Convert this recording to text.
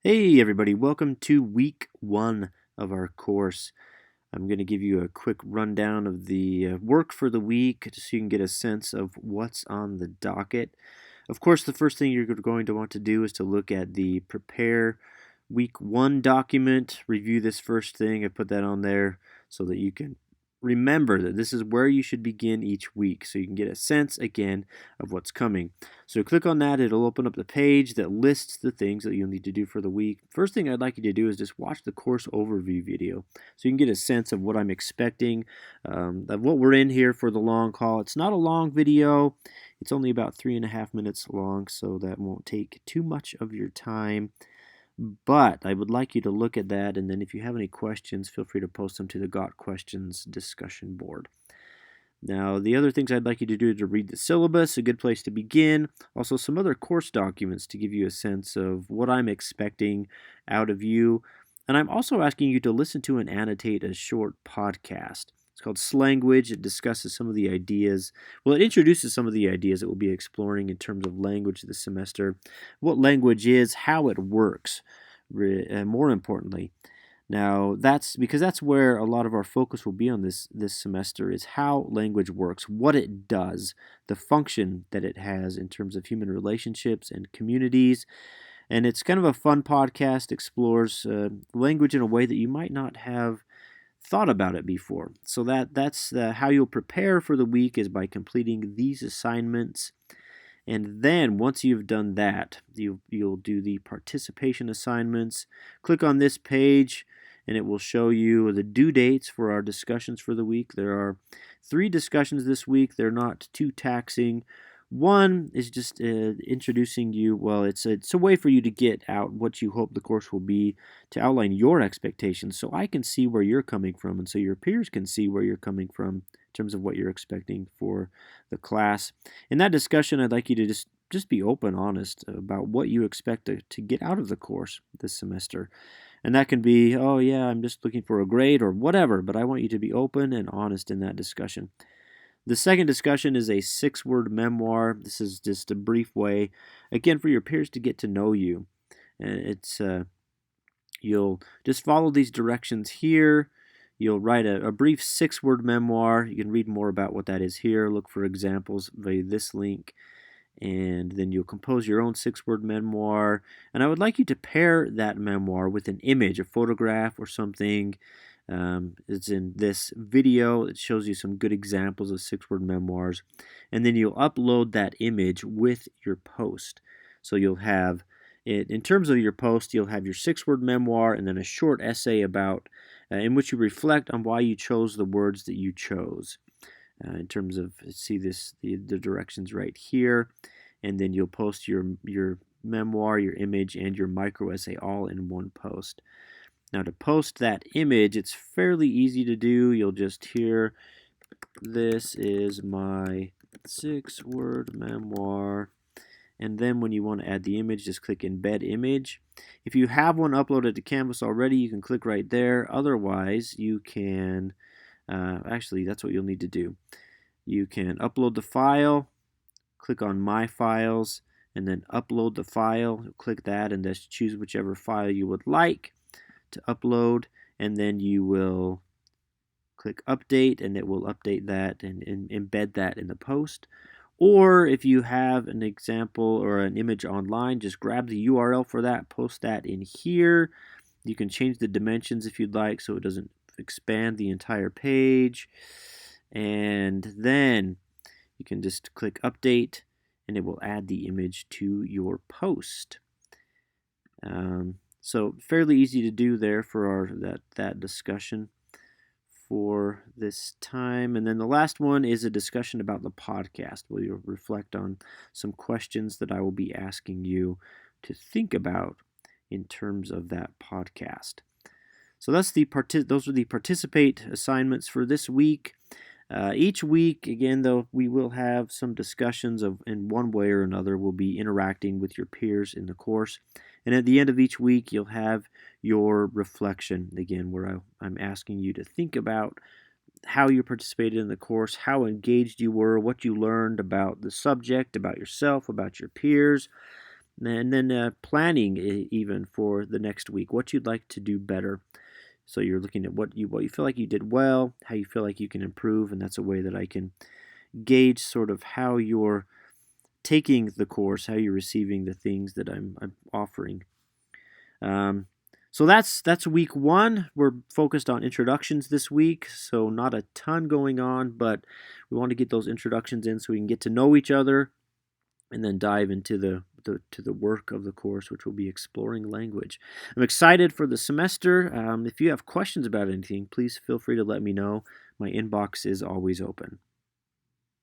Hey everybody, welcome to week 1 of our course. I'm going to give you a quick rundown of the work for the week so you can get a sense of what's on the docket. Of course, the first thing you're going to want to do is to look at the Prepare Week 1 document. Review this first thing. I put that on there so that you can remember that this is where you should begin each week so you can get a sense again of what's coming. So click on that. It'll open up the page that lists the things that you'll need to do for the week. First thing I'd like you to do is just watch the course overview video so you can get a sense of what I'm expecting, of what we're in here for the long haul. It's not a long video. It's only about 3.5 minutes long, so that won't take too much of your time. But I would like you to look at that, and then if you have any questions, feel free to post them to the Got Questions discussion board. Now, the other things I'd like you to do is to read the syllabus, a good place to begin. Also, some other course documents to give you a sense of what I'm expecting out of you. And I'm also asking you to listen to and annotate a short podcast. It's called Slanguage. It discusses some of the ideas. Well, it introduces some of the ideas that we'll be exploring in terms of language this semester, what language is, how it works, and more importantly. Now, that's because that's where a lot of our focus will be on this semester is how language works, what it does, the function that it has in terms of human relationships and communities. And it's kind of a fun podcast, explores language in a way that you might not have thought about it before. So that's how you'll prepare for the week is by completing these assignments. And then once you've done that, you'll do the participation assignments. Click on this page and it will show you the due dates for our discussions for the week. There are 3 discussions this week. They're not too taxing. One is just introducing you. Well, it's a way for you to get out what you hope the course will be, to outline your expectations so I can see where you're coming from and so your peers can see where you're coming from in terms of what you're expecting for the class. In that discussion, I'd like you to just be open, honest about what you expect to get out of the course this semester. And that can be, oh yeah, I'm just looking for a grade or whatever, but I want you to be open and honest in that discussion. The second discussion is a 6-word memoir. This is just a brief way, again, for your peers to get to know you. And you'll just follow these directions here. You'll write a brief 6-word memoir. You can read more about what that is here. Look for examples via this link. And then you'll compose your own 6-word memoir. And I would like you to pair that memoir with an image, a photograph or something. It's in this video. It shows you some good examples of 6-word memoirs. And then you'll upload that image with your post. So you'll have it, in terms of your post, you'll have your 6-word memoir and then a short essay about in which you reflect on why you chose the words that you chose. In terms of, see this, the directions right here, and then you'll post your memoir, your image, and your micro essay all in one post. Now to post that image, it's fairly easy to do. You'll just hear, this is my 6-word memoir. And then when you want to add the image, just click Embed Image. If you have one uploaded to Canvas already, you can click right there. Otherwise, you can, actually, that's what you'll need to do. You can upload the file, click on My Files, and then upload the file. Click that and just choose whichever file you would like to upload, and then you will click Update, and it will update that and embed that in the post. Or if you have an example or an image online, just grab the URL for that, post that in here. You can change the dimensions if you'd like so it doesn't expand the entire page. And then you can just click Update and it will add the image to your post. So fairly easy to do there for that discussion for this time. And then the last one is a discussion about the podcast, where you'll reflect on some questions that I will be asking you to think about in terms of that podcast. So those are the participate assignments for this week. Each week, again, though, we will have some discussions of, in one way or another, we'll be interacting with your peers in the course. And at the end of each week, you'll have your reflection, again, where I'm asking you to think about how you participated in the course, how engaged you were, what you learned about the subject, about yourself, about your peers. And then planning even for the next week, what you'd like to do better. So you're looking at what you feel like you did well, how you feel like you can improve, and that's a way that I can gauge sort of how you're taking the course, how you're receiving the things that I'm offering. So that's week one. We're focused on introductions this week, so not a ton going on, but we want to get those introductions in so we can get to know each other, and then dive into the work of the course, which will be exploring language. I'm excited for the semester. If you have questions about anything, please feel free to let me know. My inbox is always open.